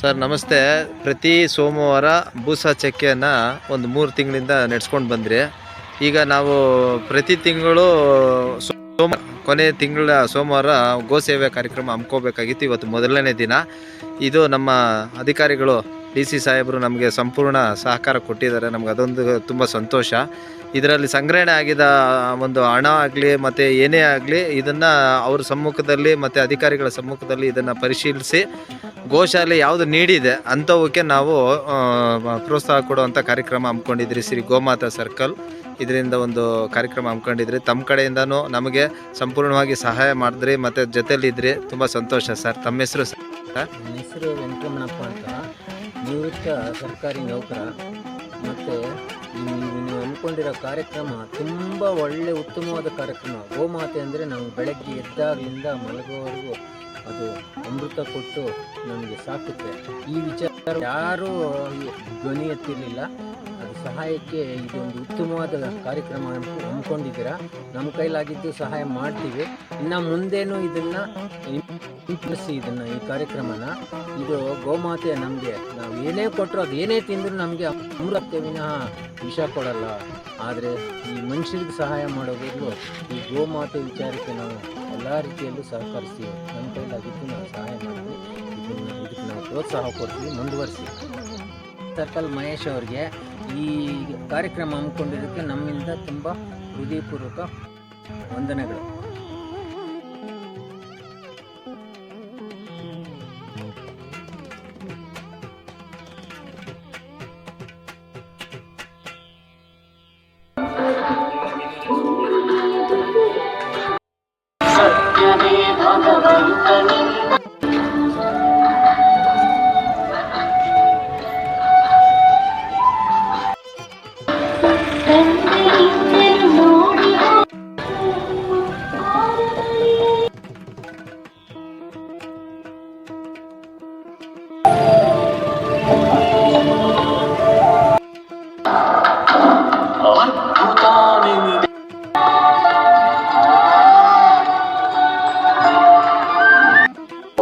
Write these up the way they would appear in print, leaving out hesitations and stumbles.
Sir ನಮಸ್ತೆ. ಪ್ರತಿ ಸೋಮವಾರ ಬೂಸಾ ಚಕ್ಕೆಯನ್ನು ಒಂದು 3 ತಿಂಗಳಿಂದ ನಡೆಸ್ಕೊಂಡು ಬಂದ್ರಿ. ಈಗ ನಾವು ಪ್ರತಿ ತಿಂಗಳು ಕೊನೆ ತಿಂಗಳ ಸೋಮವಾರ ಗೋಸೇವೆ ಕಾರ್ಯಕ್ರಮ ಹಮ್ಮಿಕೋಬೇಕಾಗಿತ್ತು. ಇವತ್ತು ಮೊದಲನೇ ದಿನ. ಇದು ನಮ್ಮ ಅಧಿಕಾರಿಗಳು DC ಸಾಹೇಬರು ನಮಗೆ ಸಂಪೂರ್ಣ ಸಹಕಾರ ಕೊಟ್ಟಿದ್ದಾರೆ. ನಮ್ಗೆ ಅದೊಂದು ತುಂಬ ಸಂತೋಷ. ಇದರಲ್ಲಿ ಸಂಗ್ರಹಣೆ ಆಗಿದ ಒಂದು ಹಣ ಆಗಲಿ ಮತ್ತು ಏನೇ ಆಗಲಿ ಇದನ್ನು ಅವ್ರ ಸಮ್ಮುಖದಲ್ಲಿ ಮತ್ತು ಅಧಿಕಾರಿಗಳ ಸಮ್ಮುಖದಲ್ಲಿ ಇದನ್ನು ಪರಿಶೀಲಿಸಿ ಗೋಶಾಲೆ ಯಾವುದು ನೀಡಿದೆ ಅಂಥವಕ್ಕೆ ನಾವು ಪ್ರೋತ್ಸಾಹ ಕೊಡುವಂಥ ಕಾರ್ಯಕ್ರಮ ಹಮ್ಮಿಕೊಂಡಿದ್ರಿ. ಶ್ರೀ ಗೋಮಾತಾ ಸರ್ಕಲ್ ಇದರಿಂದ ಒಂದು ಕಾರ್ಯಕ್ರಮ ಹಮ್ಮಿಕೊಂಡಿದ್ರಿ. ತಮ್ಮ ಕಡೆಯಿಂದನೂ ನಮಗೆ ಸಂಪೂರ್ಣವಾಗಿ ಸಹಾಯ ಮಾಡಿದ್ರಿ ಮತ್ತು ಜೊತೆಲಿದ್ರಿ. ತುಂಬ ಸಂತೋಷ ಸರ್. ತಮ್ಮ ಹೆಸರು ಸರ್? ನನ್ನ ಹೆಸರು ವೆಂಕಟರಮಣಪ್ಪ ಅಂತ, ನಿವೃತ್ತ ಸರ್ಕಾರಿ ನೌಕರ. ಮತ್ತು ನೀವು ಅಂದ್ಕೊಂಡಿರೋ ಕಾರ್ಯಕ್ರಮ ತುಂಬ ಒಳ್ಳೆ ಉತ್ತಮವಾದ ಕಾರ್ಯಕ್ರಮ. ಗೋಮಾತೆ ಅಂದರೆ ನಾವು ಬೆಳಗ್ಗೆ ಎದ್ದಾಗಲಿಂದ ಮಲಗುವವರೆಗೂ ಅದು ಅಮೃತ ಕೊಟ್ಟು ನಮಗೆ ಸಾಕುತ್ತೆ. ಈ ವಿಚಾರ ಯಾರೂ ಧ್ವನಿ ಎತ್ತಿರಲಿಲ್ಲ. ಅದು ಸಹಾಯಕ್ಕೆ ಇದೊಂದು ಉತ್ತಮವಾದ ಕಾರ್ಯಕ್ರಮ ಹಮ್ಮಿಕೊಂಡಿದ್ದೀರಾ. ನಮ್ಮ ಕೈಲಾಗಿದ್ದು ಸಹಾಯ ಮಾಡ್ತೀವಿ. ಇನ್ನು ಮುಂದೇನು ಇದನ್ನು ಇಂಪ್ರೆಸ್ಸಿ ಈ ಕಾರ್ಯಕ್ರಮನ. ಇದು ಗೋಮಾತೆ ನಮಗೆ ನಾವು ಏನೇ ಕೊಟ್ಟರು ಅದು ಏನೇ ತಿಂದರೂ ನಮಗೆ ಅಮೃತ ವಿನಃ ವಿಷ ಕೊಡಲ್ಲ. ಆದರೆ ಈ ಮನುಷ್ಯರಿಗೆ ಸಹಾಯ ಮಾಡೋದಿದ್ರು ಈ ಗೋಮಾತೆ ವಿಚಾರಕ್ಕೆ ನಾವು ಎಲ್ಲ ರೀತಿಯಲ್ಲೂ ಸಹಕರಿಸ್ತೀವಿ. ನಮ್ಮ ಕೈಲಾಗಿದ್ದು ನಾವು ಸಹಾಯ ಮಾಡ್ತೀವಿ. ಇದಕ್ಕೆ ನಾವು ಪ್ರೋತ್ಸಾಹ ಕೊಡ್ತೀವಿ, ಮುಂದುವರಿಸಿ. ಸರ್ಕಲ್ ಮಹೇಶ್ ಅವ್ರಿಗೆ ಈ ಕಾರ್ಯಕ್ರಮ ಹಮ್ಮಿಕೊಂಡಿದ್ದಕ್ಕೆ ನಮ್ಮಿಂದ ತುಂಬ ಹೃದಯಪೂರ್ವಕ ವಂದನೆಗಳು.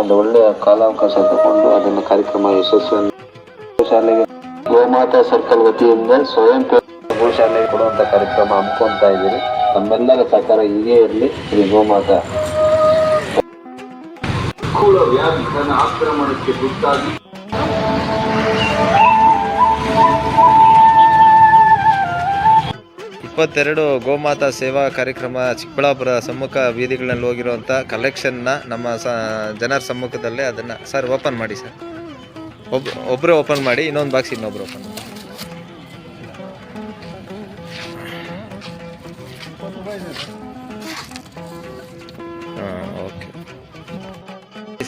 ಒಂದು ಒಳ್ಳೆಯ ಕಾಲಾವಕಾಶ ತಗೊಂಡು ಅದನ್ನು ಕಾರ್ಯಕ್ರಮ ಯಶಸ್ವಿಯನ್ನು ಗೋಶಾಲೆಗೆ ಗೋಮಾತಾ ಸರ್ಕಲ್ ವತಿಯಿಂದ ಸ್ವಯಂ ಗೋಶಾಲೆಗೆ ಕೊಡುವಂಥ ಕಾರ್ಯಕ್ರಮ ಹಮ್ಮಿಕೊಳ್ತಾ ಇದ್ದೀರಿ. ನಮ್ಮೆಲ್ಲರ ಸಹಕಾರ ಹೀಗೆ ಇರಲಿ. ಶ್ರೀ ಗೋಮಾತಾ ವ್ಯಾಧಿ ತನ್ನ ಆಕ್ರಮಣಕ್ಕೆ ಗುರ್ತಾಗಿ 22 ಗೋಮಾತಾ ಸೇವಾ ಕಾರ್ಯಕ್ರಮ ಚಿಕ್ಕಬಳ್ಳಾಪುರ ಸಮ್ಮುಖ ಬೀದಿಗಳಲ್ಲಿ ಹೋಗಿರುವಂಥ ಕಲೆಕ್ಷನ್ನ ನಮ್ಮ ಜನರ ಸಮ್ಮುಖದಲ್ಲೇ ಅದನ್ನು ಸರ್ ಓಪನ್ ಮಾಡಿ ಸರ್. ಒಬ್ಬರೇ ಓಪನ್ ಮಾಡಿ, ಇನ್ನೊಂದು ಬಾಕ್ಸ್ ಇನ್ನೊಬ್ರು ಓಪನ್ ಮಾಡಿ. ಹಾಂ ಓಕೆ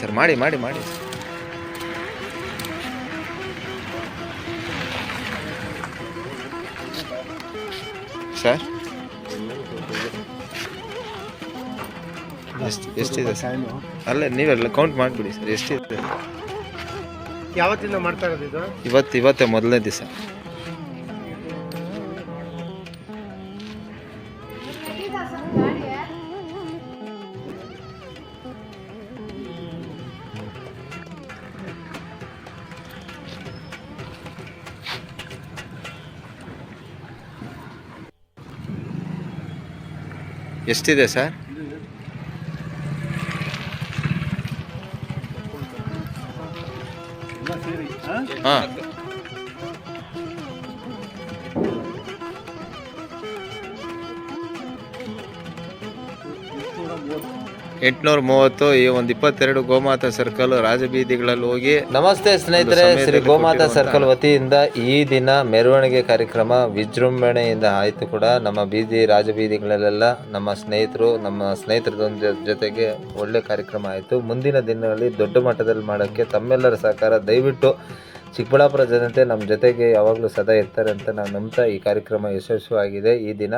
ಸರ್, ಮಾಡಿ ಮಾಡಿ ಮಾಡಿ ಸರ್. ಎಷ್ಟಿದೆ ಸರ್? ಅಲ್ಲೇ ನೀವೆಲ್ಲ ಕೌಂಟ್ ಮಾಡಿಬಿಡಿ ಸರ್. ಎಷ್ಟಿದೆ? ಯಾವತ್ತಿಂದ ಮಾಡ್ತಾ ಇರೋದು ಇದು? ಇವತ್ತೇ ಮೊದಲನೇ ದಿವಸ. ಎಷ್ಟಿದೆ ಸರ್? ಹಾಂ 830. ಈ ಒಂದು 22 ಗೋಮಾತಾ ಸರ್ಕಲ್ ರಾಜಬೀದಿಗಳಲ್ಲಿ ಹೋಗಿ. ನಮಸ್ತೆ ಸ್ನೇಹಿತರೆ, ಶ್ರೀ ಗೋಮಾತಾ ಸರ್ಕಲ್ ವತಿಯಿಂದ ಈ ದಿನ ಮೆರವಣಿಗೆ ಕಾರ್ಯಕ್ರಮ ವಿಜೃಂಭಣೆಯಿಂದ ಆಯಿತು ಕೂಡ. ನಮ್ಮ ರಾಜಬೀದಿಗಳಲ್ಲೆಲ್ಲ ನಮ್ಮ ಸ್ನೇಹಿತರ ಜೊತೆಗೆ ಒಳ್ಳೆ ಕಾರ್ಯಕ್ರಮ ಆಯಿತು. ಮುಂದಿನ ದಿನಗಳಲ್ಲಿ ದೊಡ್ಡ ಮಟ್ಟದಲ್ಲಿ ಮಾಡೋಕ್ಕೆ ತಮ್ಮೆಲ್ಲರ ಸಹಕಾರ ದಯವಿಟ್ಟು ಚಿಕ್ಕಬಳ್ಳಾಪುರ ಜನತೆ ನಮ್ಮ ಜೊತೆಗೆ ಯಾವಾಗಲೂ ಸದಾ ಇರ್ತಾರೆ ಅಂತ ನಾನು ನಂಬ್ತಾ ಈ ಕಾರ್ಯಕ್ರಮ ಯಶಸ್ವಿಯಾಗಿದೆ. ಈ ದಿನ